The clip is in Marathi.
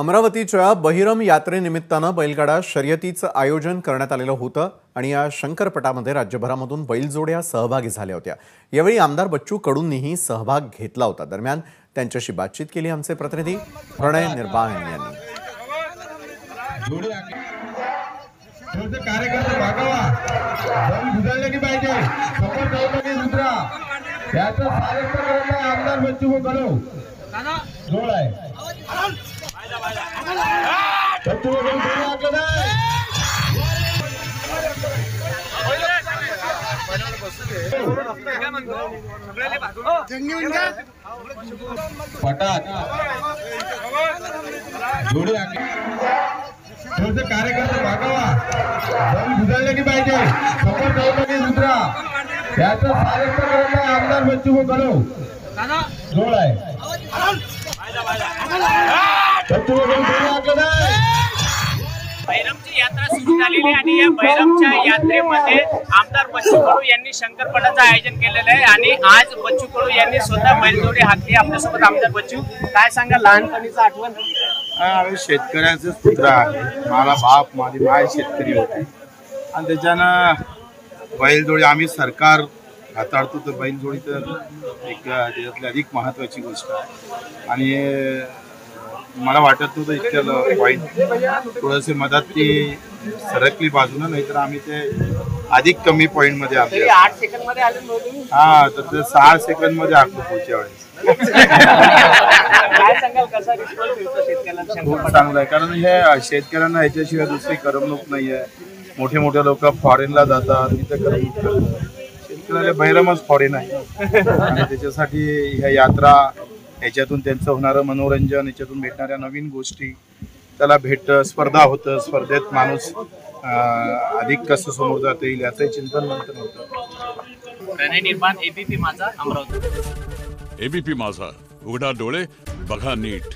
अमरावतीच्या बहिरम यात्रेनिमित्तानं बैलगाडा शर्यतीचं आयोजन करण्यात आलेलं होतं आणि या शंकरपटामध्ये राज्यभरामधून बैलजोड्या सहभागी झाल्या होत्या। यावेळी आमदार बच्चू कडूंनीही सहभाग घेतला होता। दरम्यान त्यांच्याशी बातचीत केली आमचे प्रतिनिधी प्रणय निर्बाण यांनी। कार्यकर्ते भागावा दम बुझायला की पाहिजे सपोर्ट ठेवला की दुसरा याचं सारस्थ करत आहे आमदार बच्चू कडू जोड आहे बच्चू कडू जोड आहे पटात जोडी कार्यकर्ते भागावा दम बुझायला की पाहिजे सपोर्ट ठेवला की दुसरा याचं सारस्थ करत आहे आमदार बच्चू कडू जोड आहे बच्चू कडू जोड आहे। बैरमची यात्रा सुरू झालेली आणि या बैरमच्या यात्रेमध्ये आमदार बच्चू कडू यांनी शंकरपटाचं आयोजन केलेलं आहे आणि आज बच्चू कडू यांनी स्वतः बैलजोडी हाकली। आपल्यासोबत आमदार बच्चू, काय सांगा लहानपणीचं आठवण? शेतकऱ्याचंच पुत्र आहे, मला बाप माझी माय शेतकरी होते आणि त्याच्यानं बैलजोडी आम्ही सरकार हाताळतो तर बैलजोडी तर एक त्याच्यातली अधिक महत्त्वाची गोष्ट आहे आणि मला वाटत नव्हतं इतक्या पॉईंट थोडंसं मधात ती सरकली बाजूनं, नाहीतर आम्ही ते अधिक कमी पॉईंट मध्ये आले 8 सेकंद मध्ये आले नव्हते। हा तर ते 6 सेकंद मध्ये आखलो पुढच्या वेळेस। काय सांगाल, कसा रिस्पॉन्स मिळतो शेतकऱ्यांना? खूप चांगलं आहे, कारण हे शेतकऱ्यांना ह्याच्याशिवाय दुसरी करमणूक नाही आहे। मोठे मोठे लोक फॉरेनला जातात, तिथे करमणूक करतात, शेतकऱ्याला बैरमच फॉरेन आहे आणि त्याच्यासाठी ह्या यात्रा, याच्यातून त्यांचं होणारं मनोरंजन, याच्यातून भेटणाऱ्या नवीन गोष्टी, त्याला स्पर्धा होतं, स्पर्धेत माणूस अधिक कसं समोर जाता येईल याचं चिंतन मंथन होतं। प्रणय निर्माण, एबीपी माझा, अमरावती। एबीपी माझा, उघडा डोळे बघा नीट।